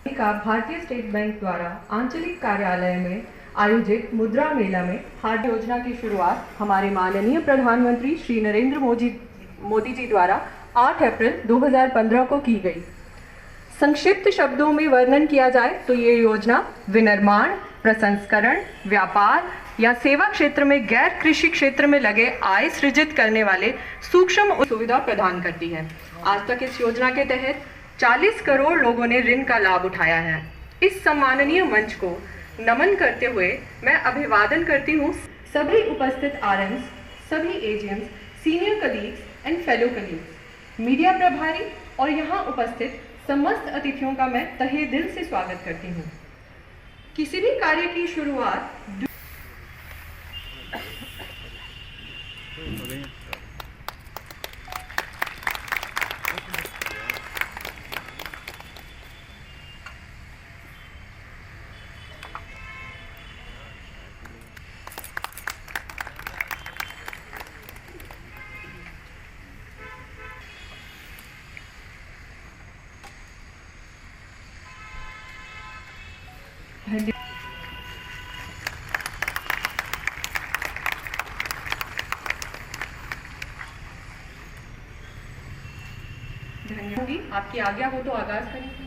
का भारतीय state bank द्वारा आंचलिक कार्यालय में आयोजित मुद्रा मेला में हार्ड योजना की शुरुआत हमारे माननीय प्रधानमंत्री श्री नरेंद्र मोदी जी द्वारा 8 अप्रैल 2015 को की गई। संक्षिप्त शब्दों में वर्णन किया जाए तो ये योजना विनिर्माण, प्रसंस्करण, व्यापार या सेवा क्षेत्र में गैर कृषि क्षेत्र में लगे आय सृजित करने वाले सूक्ष्म सुविधा प्रदान करती है। आज तक इस योजना के तहत 40 करोड़ लोगों ने ऋण का लाभ उठाया है। इस सम्माननीय मंच को नमन करते हुए मैं अभिवादन करती हूँ सभी उपस्थित आरएम्स, सभी AGMs, senior colleagues and fellow colleagues, media प्रभारी और यहाँ उपस्थित समस्त अतिथियों का मैं तहे दिल से स्वागत करती हूँ। किसी भी कार्य की शुरुआत धन्यवाद। आपकी आज्ञा हो तो आगाज करेंगे।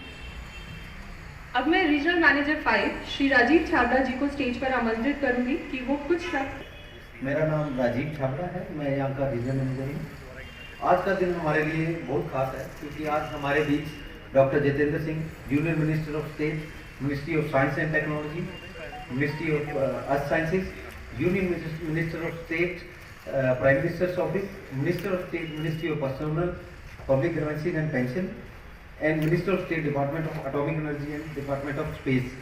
अब मैं रीजनल मैनेजर 5 श्री राजीव छाबड़ा जी को स्टेज पर आमंत्रित करूंगी कि वो कुछ शब्द। मेरा नाम राजीव छाबड़ा है, मैं यहाँ का रीजनल मैनेजर हूँ। आज का दिन हमारे लिए बहुत खास है क्योंकि आज हमारे बीच doctor Jitendra Singh, union minister of state, ministry of science and technology, ministry of earth sciences, union minister of state, prime minister's office, minister of state, ministry of personnel public grievances and pension and minister of state, department of atomic energy and department of space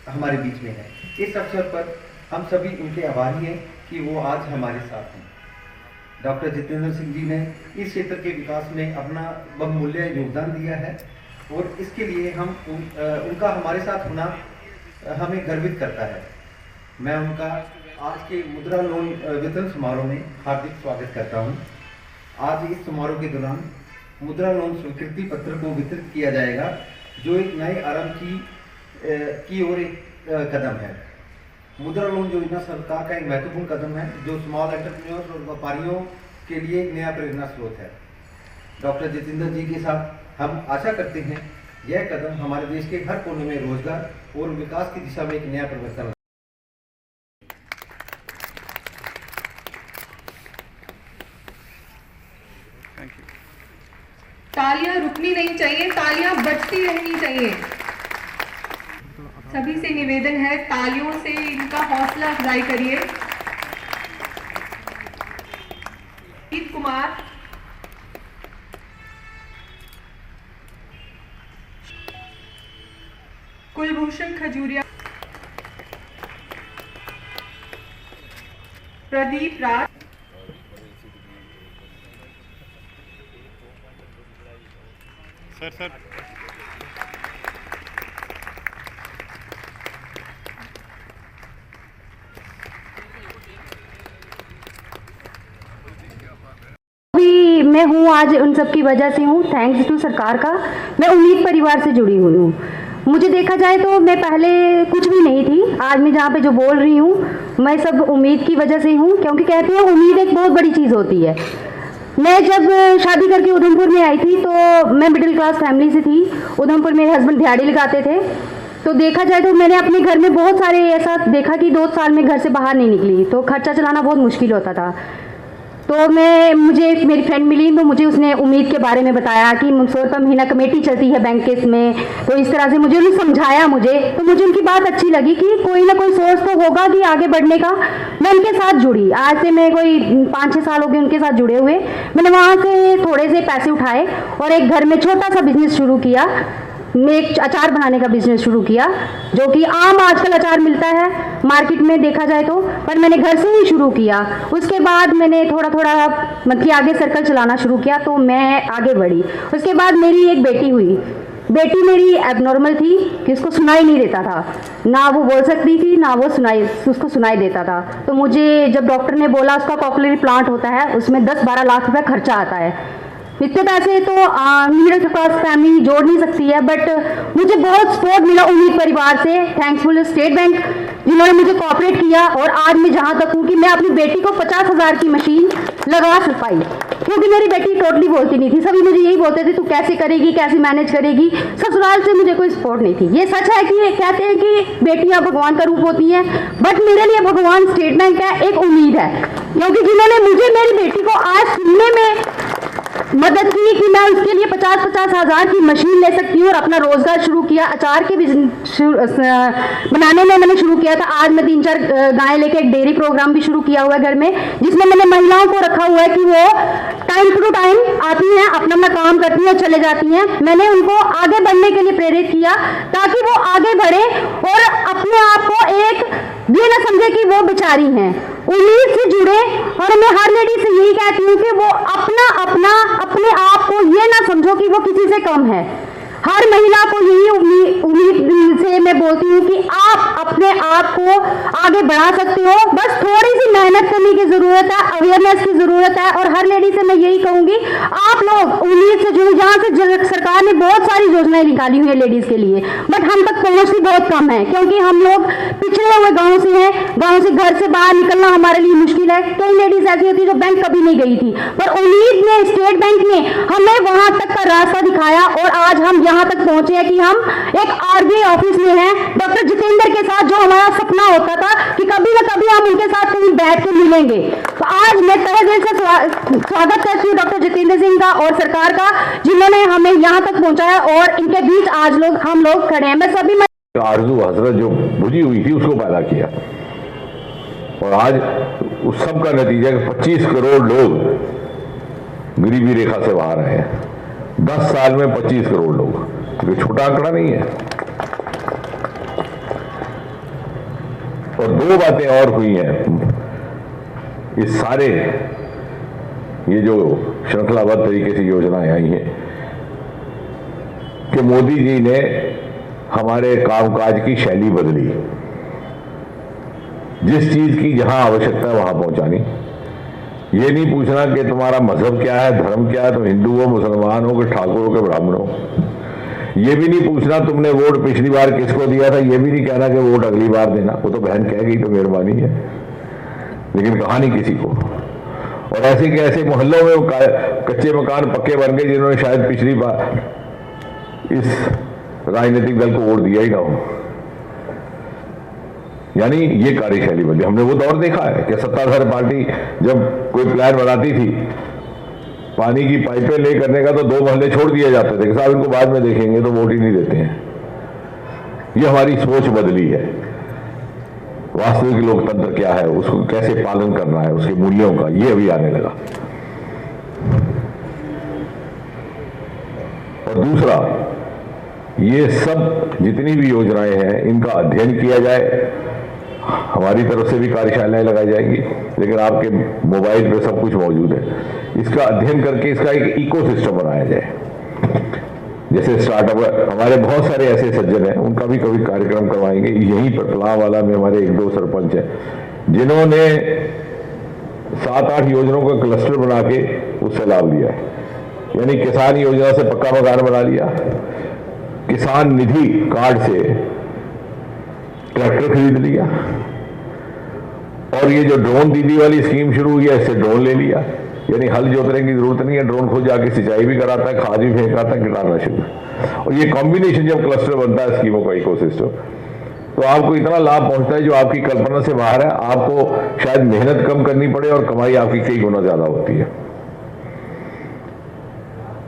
हमारे बीच में है। इस अवसर पर हम सभी उनके आभारी हैं कि वो आज हमारे साथ हैं। डॉक्टर जितेंद्र सिंह जी ने इस क्षेत्र के विकास में अपना बहुमूल्य योगदान दिया है और इसके लिए हम उनका हमारे साथ होना हमें गर्वित करता है। मैं उनका आज के मुद्रा लोन वितरण समारोह में हार्दिक स्वागत करता हूं। आज इस समारोह के दौरान मुद्रा लोन स्वीकृति पत्र को वितरित किया जाएगा जो एक नए आरंभ की ओर एक कदम है। मुद्रा लोन योजना सरकार का एक महत्वपूर्ण कदम है जो स्मॉल एंटरप्रेन्योर्स और व्यापारियों के लिए एक नया प्रेरणा स्रोत है। डॉक्टर जितेंद्र जी के साथ हम आशा करते हैं यह कदम हमारे देश के हर कोने में रोजगार और विकास की दिशा में एक नया परिवर्तन। तालियां रुकनी नहीं चाहिए, तालियां बजती रहनी चाहिए। सभी से निवेदन है तालियों से इनका हौसला अफजाई करिए। अजीत कुमार, कुलभूषण खजूरिया, प्रदीप राज, सर मैं हूँ आज उन सब की वजह से हूँ, थैंक्स टू सरकार का। मैं उम्मीद परिवार से जुड़ी हुई हूँ। मुझे देखा जाए तो मैं पहले कुछ भी नहीं थी, आज मैं जहाँ पे जो बोल रही हूँ मैं सब उम्मीद की वजह से हूँ, क्योंकि कहते हैं उम्मीद एक बहुत बड़ी चीज़ होती है। मैं जब शादी करके उधमपुर में आई थी तो मैं मिडिल क्लास फैमिली से थी। उधमपुर मेरे हस्बैंड दिहाड़ी लगाते थे, तो देखा जाए तो मैंने अपने घर में बहुत सारे ऐसा देखा कि 2 साल में घर से बाहर नहीं निकली, तो खर्चा चलाना बहुत मुश्किल होता था। तो मुझे एक मेरी फ्रेंड मिली तो मुझे उसने उम्मीद के बारे में बताया कि 100 रुपये महीना कमेटी चलती है बैंक केस में, तो इस तरह से मुझे उन्होंने समझाया। तो मुझे उनकी बात अच्छी लगी कि कोई ना कोई सोर्स तो होगा कि आगे बढ़ने का। मैं उनके साथ जुड़ी, आज से मैं कोई 5-6 साल हो गए उनके साथ जुड़े हुए। मैंने वहाँ से थोड़े से पैसे उठाए और एक घर में छोटा सा बिजनेस शुरू किया। मैं एक अचार बनाने का बिजनेस शुरू किया, जो कि आम आजकल अचार मिलता है मार्केट में देखा जाए तो, पर मैंने घर से ही शुरू किया। उसके बाद मैंने थोड़ा थोड़ा मतलब आगे सर्कल चलाना शुरू किया, तो मैं आगे बढ़ी। उसके बाद मेरी एक बेटी हुई। बेटी मेरी एबनॉर्मल थी कि उसको सुनाई नहीं देता था, ना वो बोल सकती थी ना वो उसको सुनाई देता था। तो मुझे जब डॉक्टर ने बोला उसका कॉक्लियरी प्लांट होता है उसमें 10-12 लाख रुपए खर्चा आता है, इतने पैसे तो मिडिल क्लास फैमिली जोड़ नहीं सकती है, बट मुझे बहुत सपोर्ट मिला उम्मीद परिवार से। थैंक्सफुल स्टेट बैंक जिन्होंने मुझे कोऑपरेट किया, और आज मैं जहाँ तक हूँ कि मैं अपनी बेटी को 50,000 की मशीन लगा पाई, क्योंकि मेरी बेटी टोटली बोलती नहीं थी। सभी मुझे यही बोलते थे तू कैसे करेगी, कैसे मैनेज करेगी। ससुराल से मुझे कोई सपोर्ट नहीं थी। ये सच है कि कहते हैं कि बेटियां भगवान का रूप होती हैं, बट मेरे लिए भगवान स्टेट बैंक का एक उम्मीद है, क्योंकि जिन्होंने मुझे मेरी बेटी को आज सुनने में मदद की कि मैं उसके लिए 50-50 हज़ार की मशीन ले सकती हूँ और अपना रोजगार शुरू किया। अचार के बिजनेस बनाने में मैंने शुरू किया था। आज मैं 3-4 गायें लेके एक डेयरी प्रोग्राम भी शुरू किया हुआ है घर में, जिसमें मैंने महिलाओं को रखा हुआ है कि वो टाइम टू टाइम आती हैं, अपना अपना काम करती हैं और चले जाती हैं। मैंने उनको आगे बढ़ने के लिए प्रेरित किया ताकि वो आगे बढ़े और अपने आप को एक ये ना समझे कि वो बेचारी हैं, उम्मीद से जुड़े। और मैं हर लेडी से यही कहती हूँ कि वो अपने आप को ये ना समझो कि वो किसी से कम है। हर महिला को यही उम्मीद से मैं बोलती हूँ कि आप अपने आप को आगे बढ़ा सकते हो, बस थोड़ी सी मेहनत करने की जरूरत है, अवेयरनेस की जरूरत है। और हर लेडी से मैं यही कहूंगी, आप लोग उम्मीद से जुड़े। जहाँ से सरकार ने बहुत सारी योजनाएं निकाली हुई है लेडीज के लिए, बट हम तक पहुंचती बहुत कम है, क्योंकि हम लोग पिछड़े हुए गाँव से हैं। गाँव से घर से बाहर निकलना हमारे लिए मुश्किल है। कई लेडीज ऐसी होती है जो बैंक कभी नहीं गई थी, पर उम्मीद ने, स्टेट बैंक ने हमें वहां तक का रास्ता दिखाया और आज हम यहाँ तक पहुंचे हैं कि हम एक आरबीआई ऑफिस में हैं डॉक्टर जितेंद्र के साथ, जो हमारा सपना होता था कि कभी ना कभी हम उनके साथ कहीं बैठ के मिलेंगे। तो आज मैं तहे दिल से स्वागत करती हूँ डॉक्टर जितेंद्र सिंह का और सरकार का, जिन्होंने हमें यहाँ तक पहुंचाया और इनके बीच आज हम लोग खड़े हैं। मैं सभी आरज़ू हसरत जो बुझी हुई थी उसको पैदा किया, और आज उस सब का नतीजा कि 25 करोड़ लोग गरीबी रेखा से बाहर आए हैं। 10 साल में 25 करोड़ लोग, तो छोटा आंकड़ा नहीं है। और 2 बातें और हुई हैं इस सारे ये जो श्रृंखलाबद्ध तरीके से योजनाएं आई हैं, कि मोदी जी ने हमारे कामकाज की शैली बदली। जिस चीज की जहां आवश्यकता है वहां पहुंचानी। ये नहीं पूछना कि तुम्हारा मजहब क्या है, धर्म क्या है, तुम हिंदू हो, मुसलमान हो, कि ठाकुर हो, कि ब्राह्मण हो। ये भी नहीं पूछना तुमने वोट पिछली बार किसको दिया था। ये भी नहीं कहना कि वोट अगली बार देना, वो तो बहन कह गई तो मेहरबानी है, लेकिन कहा नहीं किसी को। और ऐसे के ऐसे मोहल्लों में कच्चे मकान पक्के बन गए जिन्होंने शायद पिछली बार इस राजनीतिक दल को वोट दिया ही ना हो। यानी ये कार्यशैली बदली। हमने वो दौर देखा है कि सत्ताधारी पार्टी जब कोई प्लान बनाती थी पानी की पाइपें ले करने का, तो 2 मोहल्ले छोड़ दिए जाते थे कि साहब इनको बाद में देखेंगे, तो वोट ही नहीं देते हैं। ये हमारी सोच बदली है। वास्तविक लोकतंत्र क्या है, उसको कैसे पालन करना है, उसके मूल्यों का, ये अभी आने लगा। और दूसरा, ये सब जितनी भी योजनाएं हैं इनका अध्ययन किया जाए। हमारी तरफ से भी कार्यशालाएं लगाई जाएंगी, लेकिन आपके मोबाइल पे सब कुछ मौजूद है। इसका अध्ययन करके इसका एक इकोसिस्टम बनाया जाए। जैसे स्टार्टअप, हमारे बहुत सारे ऐसे सज्जन हैं, उनका भी कभी कार्यक्रम करवाएंगे। यहीं पर पलावाला में हमारे 1-2 सरपंच हैं जिन्होंने 7-8 योजनाओं का क्लस्टर बना के उससे लाभ लिया है। यानी किसान योजना से पक्का मकान बना लिया, किसान निधि कार्ड से ट्रैक्टर खरीद लिया, और ये जो ड्रोन दीदी वाली स्कीम शुरू हुई है, इससे ड्रोन ले लिया। यानी हल जोतने की जरूरत नहीं है, ड्रोन खुद जाके सिंचाई भी कराता है, खाद भी फेंक आता है, कीटनाशक। और ये कॉम्बिनेशन जब क्लस्टर बनता है स्कीमों का इकोसिस्टम, तो आपको इतना लाभ पहुंचता है जो आपकी कल्पना से बाहर है। आपको शायद मेहनत कम करनी पड़े और कमाई आपकी कई गुना ज्यादा होती है।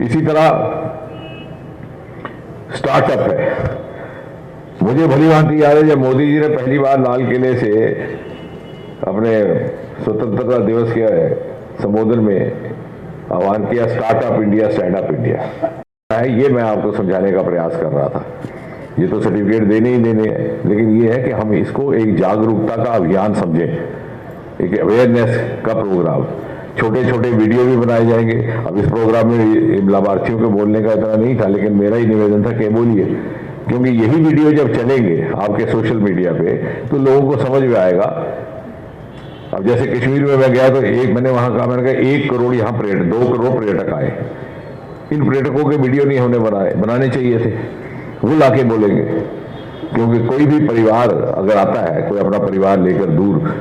इसी तरह स्टार्टअप है। मुझे भली भांति याद है जब मोदी जी ने पहली बार लाल किले से अपने स्वतंत्रता दिवस के संबोधन में आह्वान किया, startup India, stand up India. ये मैं आपको समझाने का प्रयास कर रहा था। ये तो सर्टिफिकेट देने ही देने हैं, लेकिन ये है कि हम इसको एक जागरूकता का अभियान समझें, एक अवेयरनेस का प्रोग्राम। छोटे छोटे वीडियो भी बनाए जाएंगे। अब इस प्रोग्राम में लाभार्थियों को बोलने का इतना नहीं था, लेकिन मेरा ही निवेदन था कि बोलिए, क्योंकि यही वीडियो जब चलेंगे आपके सोशल मीडिया पे तो लोगों को समझ में आएगा। अब जैसे कश्मीर में मैं गया तो मैंने वहां कहा, मैंने कहा 1 करोड़ यहाँ 2 करोड़ पर्यटक आए, इन पर्यटकों के वीडियो नहीं होने बनाने चाहिए थे, वो लाके बोलेंगे। क्योंकि कोई भी परिवार अगर आता है, कोई अपना परिवार लेकर दूर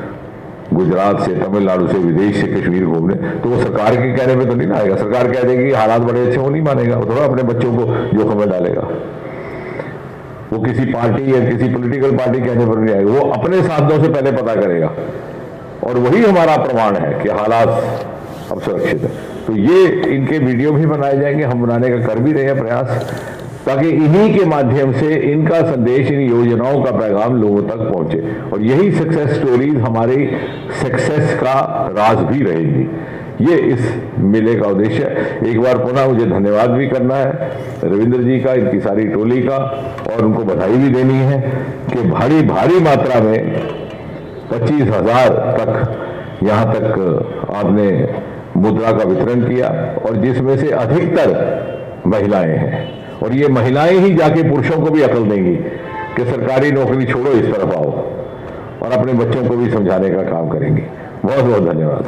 गुजरात से, तमिलनाडु से, विदेश से कश्मीर घूमने, तो वो सरकार के कहने पे तो नहीं आएगा। सरकार कह देगी हालात बड़े अच्छे, वो नहीं मानेगा, वो थोड़ा अपने बच्चों को जोखिम में डालेगा। वो किसी पार्टी या किसी पॉलिटिकल पार्टी कहने पर नहीं आएगा, वो अपने साधनों से पहले पता करेगा। और वही हमारा प्रमाण है कि हालात अब सुरक्षित है। तो ये इनके वीडियो भी बनाए जाएंगे, हम बनाने का कर भी रहे हैं प्रयास, ताकि इन्हीं के माध्यम से इनका संदेश, इन योजनाओं का पैगाम लोगों तक पहुंचे। और यही सक्सेस स्टोरीज हमारी सक्सेस का राज भी रहेगी। ये इस मेले का उद्देश्य है। एक बार पुनः मुझे धन्यवाद भी करना है रविंद्र जी का, इनकी सारी टोली का, और उनको बधाई भी देनी है कि भारी मात्रा में 25,000 तक यहाँ तक आपने मुद्रा का वितरण किया, और जिसमें से अधिकतर महिलाएं हैं। और ये महिलाएं ही जाके पुरुषों को भी अकल देंगी कि सरकारी नौकरी छोड़ो, इस तरफ आओ, और अपने बच्चों को भी समझाने का काम करेंगी। बहुत बहुत धन्यवाद।